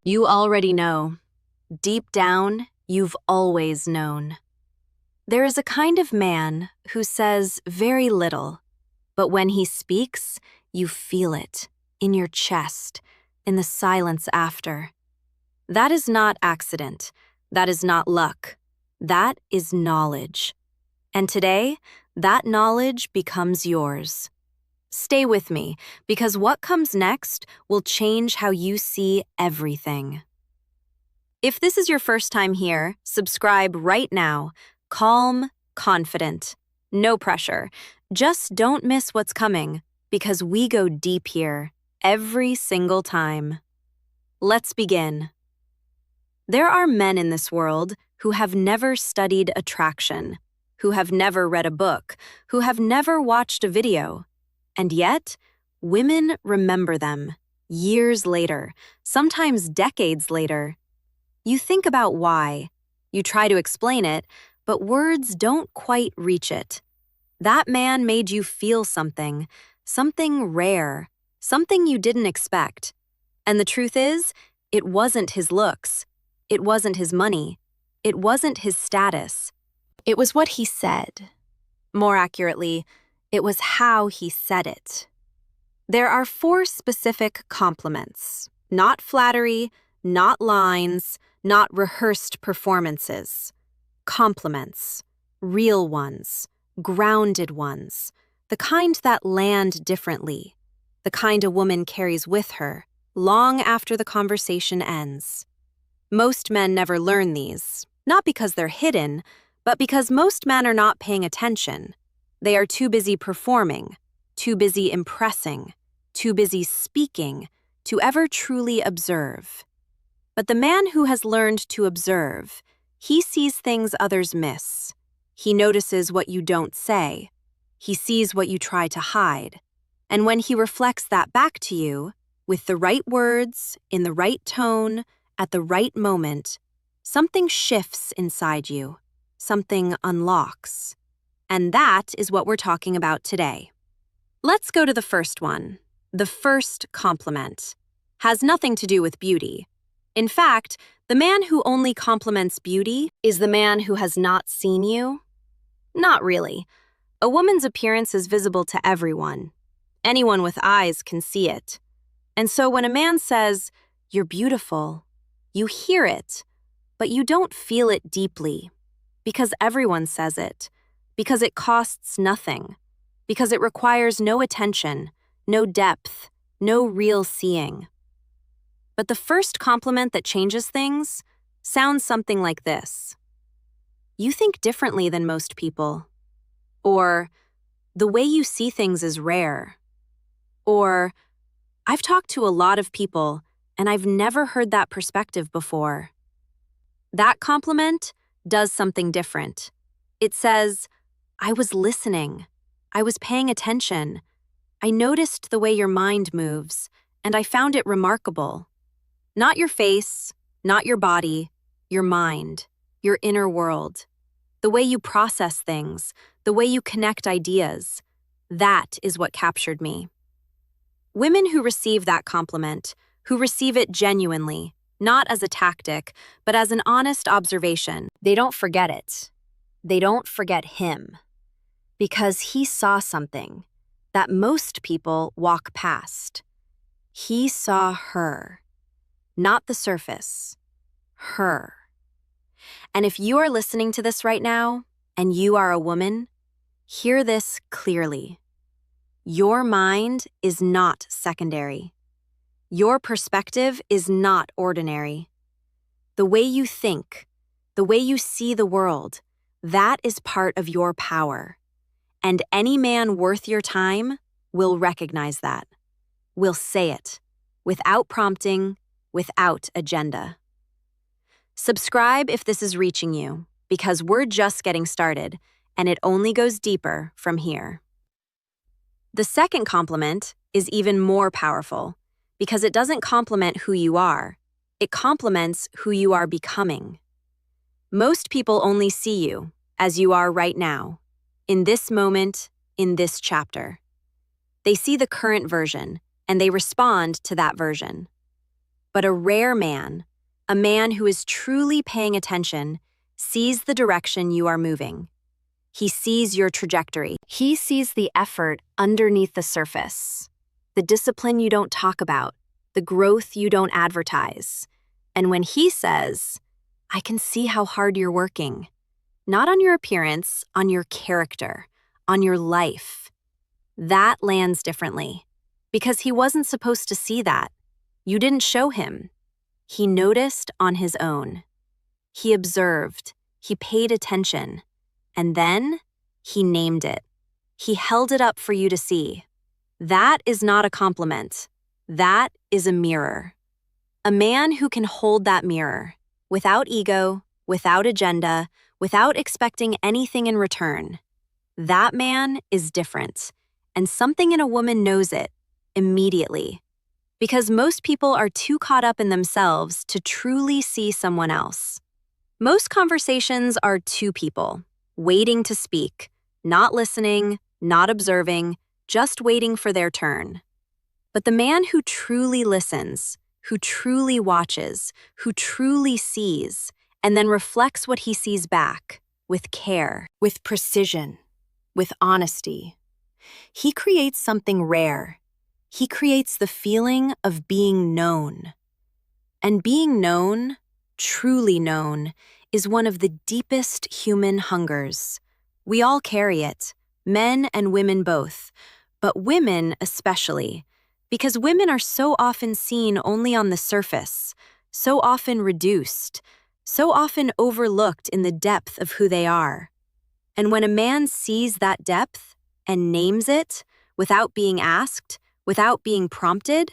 You already know. Deep down, you've always known. There is a kind of man who says very little, but when he speaks, you feel it in your chest, in the silence after. That is not accident. That is not luck. That is knowledge. And today, that knowledge becomes yours. Stay with me, because what comes next will change how you see everything. If this is your first time here, subscribe right now. Calm, confident, no pressure. Just don't miss what's coming, because we go deep here, every single time. Let's begin. There are men in this world who have never studied attraction, who have never read a book, who have never watched a video. And yet, women remember them, years later, sometimes decades later. You think about why. You try to explain it, but words don't quite reach it. That man made you feel something rare, something you didn't expect. And the truth is, it wasn't his looks. It wasn't his money. It wasn't his status. It was what he said. More accurately, it was how he said it. There are 4 specific compliments, not flattery, not lines, not rehearsed performances. Compliments, real ones, grounded ones, the kind that land differently, the kind a woman carries with her long after the conversation ends. Most men never learn these, not because they're hidden, but because most men are not paying attention. They are too busy performing, too busy impressing, too busy speaking to ever truly observe. But the man who has learned to observe, he sees things others miss. He notices what you don't say. He sees what you try to hide. And when he reflects that back to you, with the right words, in the right tone, at the right moment, something shifts inside you. Something unlocks. And that is what we're talking about today. Let's go to the first one. The first compliment has nothing to do with beauty. In fact, the man who only compliments beauty is the man who has not seen you. Not really. A woman's appearance is visible to everyone. Anyone with eyes can see it. And so when a man says, "You're beautiful," you hear it, but you don't feel it deeply. Because everyone says it. Because it costs nothing. Because it requires no attention, no depth, no real seeing. But the first compliment that changes things sounds something like this. You think differently than most people. Or, the way you see things is rare. Or, I've talked to a lot of people and I've never heard that perspective before. That compliment does something different. It says, I was listening. I was paying attention. I noticed the way your mind moves, and I found it remarkable. Not your face, not your body, your mind, your inner world. The way you process things, the way you connect ideas. That is what captured me. Women who receive that compliment, who receive it genuinely, not as a tactic, but as an honest observation, they don't forget it. They don't forget him. Because he saw something that most people walk past. He saw her, not the surface, her. And if you are listening to this right now, and you are a woman, hear this clearly. Your mind is not secondary. Your perspective is not ordinary. The way you think, the way you see the world, that is part of your power. And any man worth your time will recognize that, will say it, without prompting, without agenda. Subscribe if this is reaching you, because we're just getting started, and it only goes deeper from here. The second compliment is even more powerful, because it doesn't compliment who you are, it compliments who you are becoming. Most people only see you as you are right now. In this moment, in this chapter. They see the current version, and they respond to that version. But a rare man, a man who is truly paying attention, sees the direction you are moving. He sees your trajectory. He sees the effort underneath the surface, the discipline you don't talk about, the growth you don't advertise. And when he says, I can see how hard you're working, not on your appearance, on your character, on your life, that lands differently. Because he wasn't supposed to see that. You didn't show him. He noticed on his own. He observed. He paid attention. And then he named it. He held it up for you to see. That is not a compliment. That is a mirror. A man who can hold that mirror without ego, without agenda, without expecting anything in return. That man is different, and something in a woman knows it immediately. Because most people are too caught up in themselves to truly see someone else. Most conversations are two people, waiting to speak, not listening, not observing, just waiting for their turn. But the man who truly listens, who truly watches, who truly sees, and then reflects what he sees back, with care, with precision, with honesty, he creates something rare. He creates the feeling of being known. And being known, truly known, is one of the deepest human hungers. We all carry it, men and women both, but women especially, because women are so often seen only on the surface, so often reduced, so often overlooked in the depth of who they are. And when a man sees that depth and names it without being asked, without being prompted,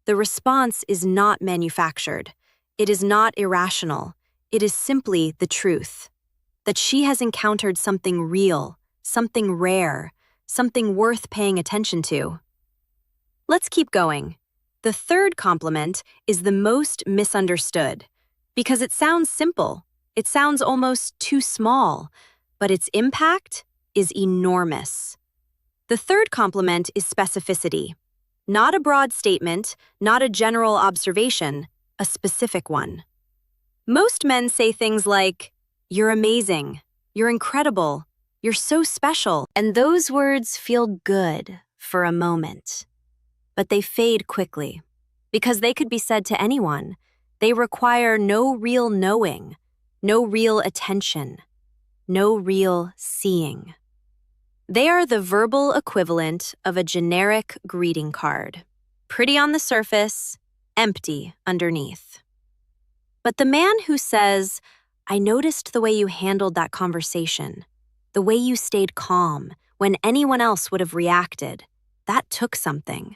the response is not manufactured. It is not irrational. It is simply the truth. That she has encountered something real, something rare, something worth paying attention to. Let's keep going. The third compliment is the most misunderstood because it sounds simple. It sounds almost too small, but its impact is enormous. The third compliment is specificity. Not a broad statement, not a general observation, a specific one. Most men say things like, "You're amazing," "You're incredible," "You're so special," and those words feel good for a moment. But they fade quickly, because they could be said to anyone. They require no real knowing, no real attention, no real seeing. They are the verbal equivalent of a generic greeting card. Pretty on the surface, empty underneath. But the man who says, "I noticed the way you handled that conversation, the way you stayed calm when anyone else would have reacted, that took something."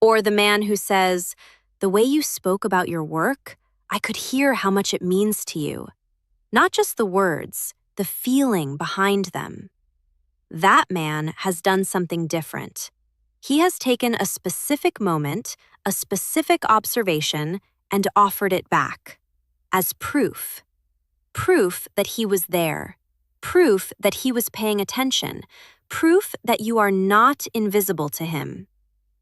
Or the man who says, "The way you spoke about your work, I could hear how much it means to you." Not just the words, the feeling behind them. That man has done something different. He has taken a specific moment, a specific observation, and offered it back as proof. Proof that he was there. Proof that he was paying attention. Proof that you are not invisible to him.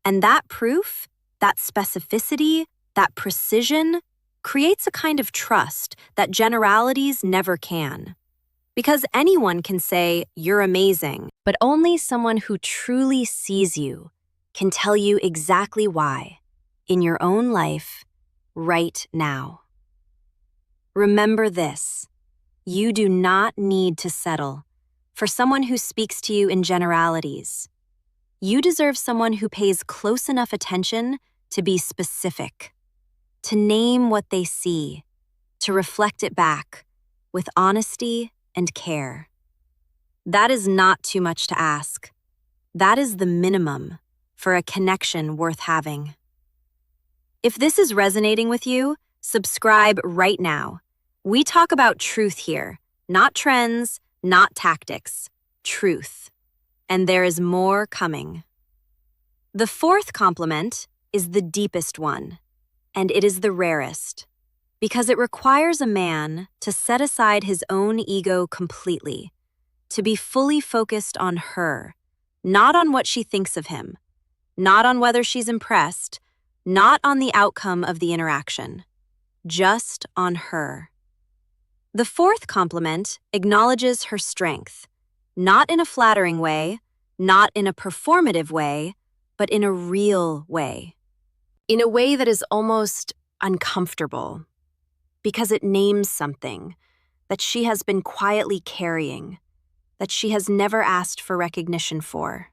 And that proof, that specificity, that precision, creates a kind of trust that generalities never can. Because anyone can say, "You're amazing," but only someone who truly sees you can tell you exactly why, in your own life, right now. Remember this: you do not need to settle for someone who speaks to you in generalities. You deserve someone who pays close enough attention to be specific, to name what they see, to reflect it back with honesty and care. That is not too much to ask. That is the minimum for a connection worth having. If this is resonating with you, subscribe right now. We talk about truth here, not trends, not tactics, truth. And there is more coming. The fourth compliment is the deepest one, and it is the rarest, because it requires a man to set aside his own ego completely, to be fully focused on her, not on what she thinks of him, not on whether she's impressed, not on the outcome of the interaction, just on her. The fourth compliment acknowledges her strength, not in a flattering way, not in a performative way, but in a real way. In a way that is almost uncomfortable, because it names something that she has been quietly carrying, that she has never asked for recognition for.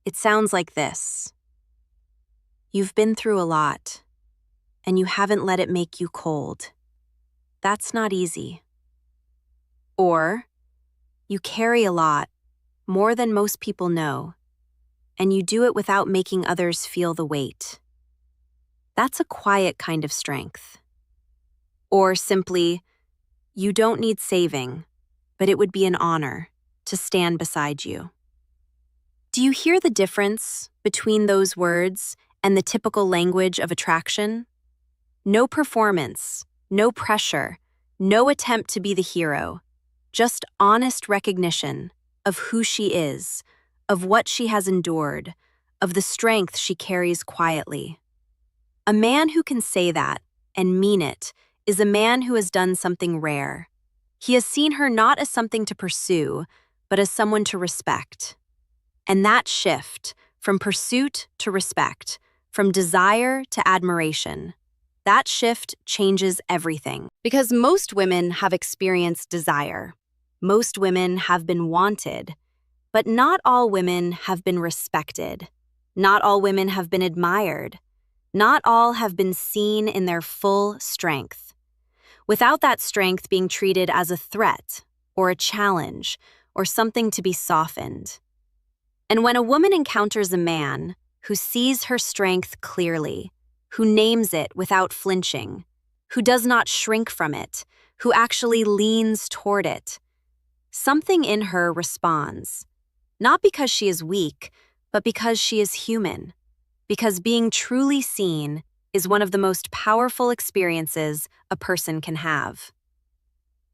It sounds like this: "You've been through a lot, and you haven't let it make you cold. That's not easy." Or, "You carry a lot, more than most people know, and you do it without making others feel the weight. That's a quiet kind of strength." Or simply, "You don't need saving, but it would be an honor to stand beside you." Do you hear the difference between those words and the typical language of attraction? No performance, no pressure, no attempt to be the hero, just honest recognition of who she is, of what she has endured, of the strength she carries quietly. A man who can say that and mean it is a man who has done something rare. He has seen her not as something to pursue, but as someone to respect. And that shift, from pursuit to respect, from desire to admiration, that shift changes everything. Because most women have experienced desire. Most women have been wanted. But not all women have been respected. Not all women have been admired. Not all have been seen in their full strength. Without that strength being treated as a threat, or a challenge, or something to be softened. And when a woman encounters a man who sees her strength clearly, who names it without flinching, who does not shrink from it, who actually leans toward it, something in her responds. Not because she is weak, but because she is human. Because being truly seen is one of the most powerful experiences a person can have.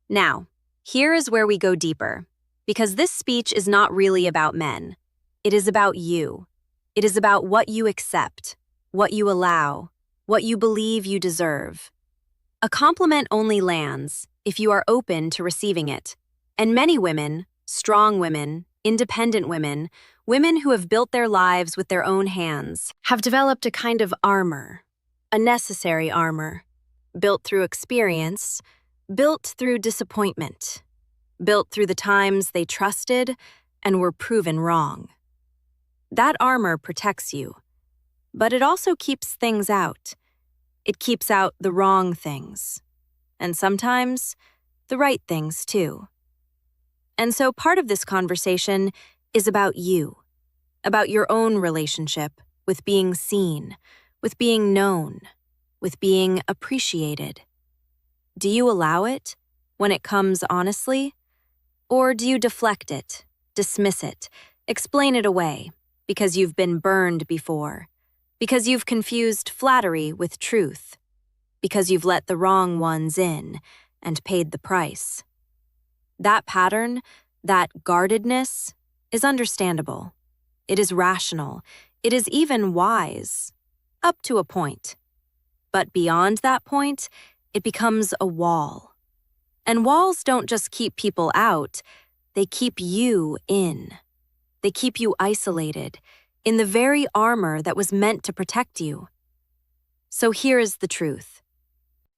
Now, here is where we go deeper, because this speech is not really about men. It is about you. It is about what you accept, what you allow, what you believe you deserve. A compliment only lands if you are open to receiving it. And many women, strong women, independent women, women who have built their lives with their own hands, have developed a kind of armor, a necessary armor, built through experience, built through disappointment, built through the times they trusted and were proven wrong. That armor protects you, but it also keeps things out. It keeps out the wrong things, and sometimes the right things too. And so part of this conversation is about you, about your own relationship with being seen, with being known, with being appreciated. Do you allow it when it comes honestly? Or do you deflect it, dismiss it, explain it away because you've been burned before, because you've confused flattery with truth, because you've let the wrong ones in and paid the price? That pattern, that guardedness, is understandable. It is rational. It is even wise, up to a point. But beyond that point, it becomes a wall. And walls don't just keep people out, they keep you in. They keep you isolated, in the very armor that was meant to protect you. So here is the truth.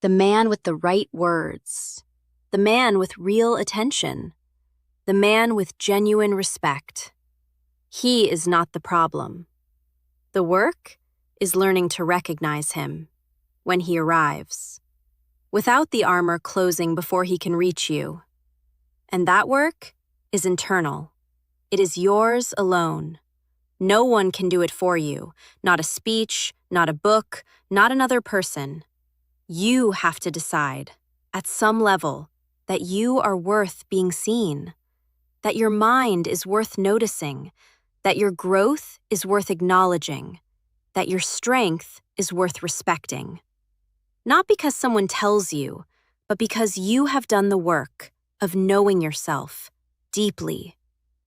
The man with the right words, the man with real attention, the man with genuine respect, he is not the problem. The work is learning to recognize him when he arrives, without the armor closing before he can reach you. And that work is internal. It is yours alone. No one can do it for you, not a speech, not a book, not another person. You have to decide, at some level, that you are worth being seen, that your mind is worth noticing, that your growth is worth acknowledging, that your strength is worth respecting. Not because someone tells you, but because you have done the work of knowing yourself deeply,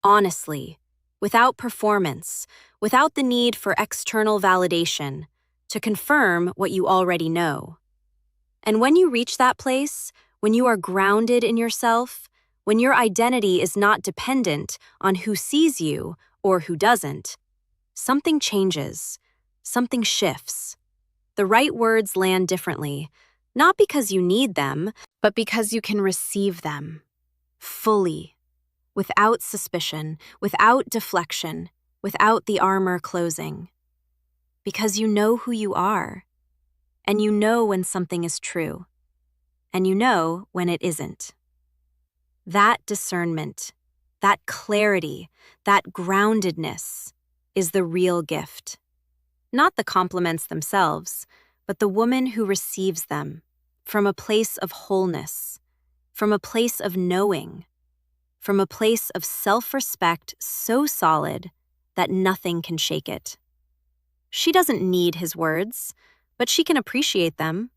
honestly, without performance, without the need for external validation, to confirm what you already know. And when you reach that place, when you are grounded in yourself, when your identity is not dependent on who sees you or who doesn't, something changes, something shifts. The right words land differently, not because you need them, but because you can receive them fully, without suspicion, without deflection, without the armor closing. Because you know who you are, and you know when something is true, and you know when it isn't. That discernment, that clarity, that groundedness is the real gift. Not the compliments themselves, but the woman who receives them from a place of wholeness, from a place of knowing, from a place of self-respect so solid that nothing can shake it. She doesn't need his words, but she can appreciate them.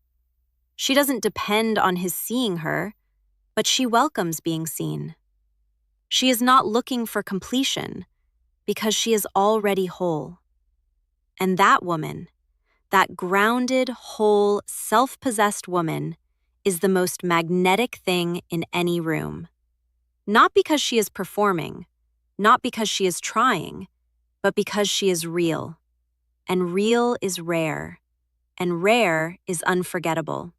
She doesn't depend on his seeing her, but she welcomes being seen. She is not looking for completion because she is already whole. And that woman, that grounded, whole, self-possessed woman, is the most magnetic thing in any room. Not because she is performing, not because she is trying, but because she is real. And real is rare, and rare is unforgettable.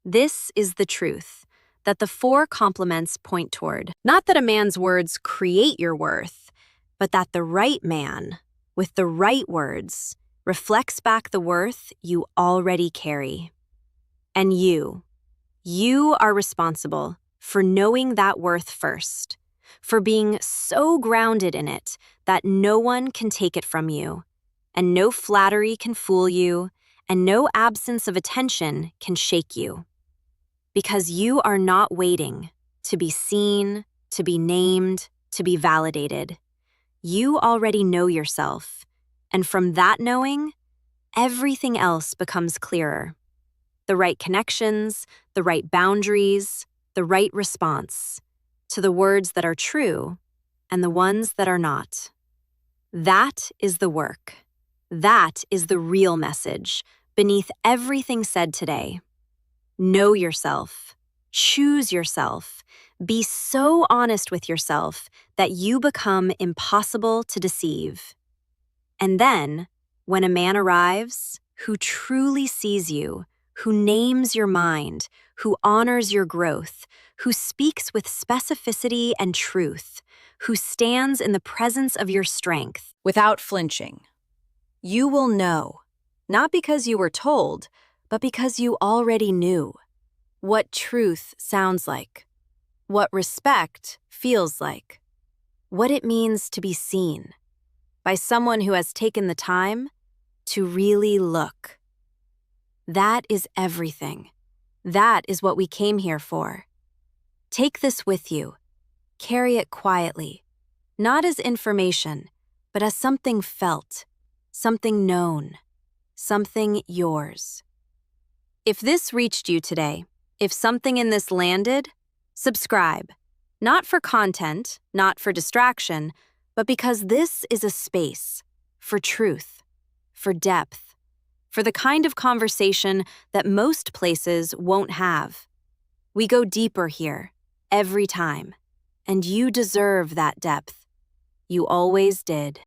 This is the truth that the 4 compliments point toward. Not that a man's words create your worth, but that the right man, with the right words, reflects back the worth you already carry. And you are responsible for knowing that worth first, for being so grounded in it that no one can take it from you, and no flattery can fool you, and no absence of attention can shake you. Because you are not waiting to be seen, to be named, to be validated. You already know yourself, and from that knowing, everything else becomes clearer. The right connections, the right boundaries, the right response to the words that are true and the ones that are not. That is the work. That is the real message beneath everything said today. Know yourself. Choose yourself. Be so honest with yourself that you become impossible to deceive. And then, when a man arrives who truly sees you, who names your mind, who honors your growth, who speaks with specificity and truth, who stands in the presence of your strength without flinching, you will know, not because you were told, but because you already knew, what truth sounds like, what respect feels like, what it means to be seen by someone who has taken the time to really look. That is everything. That is what we came here for. Take this with you. Carry it quietly, not as information, but as something felt, something known, something yours. If this reached you today, if something in this landed, subscribe. Not for content, not for distraction, but because this is a space for truth, for depth, for the kind of conversation that most places won't have. We go deeper here, every time, and you deserve that depth. You always did.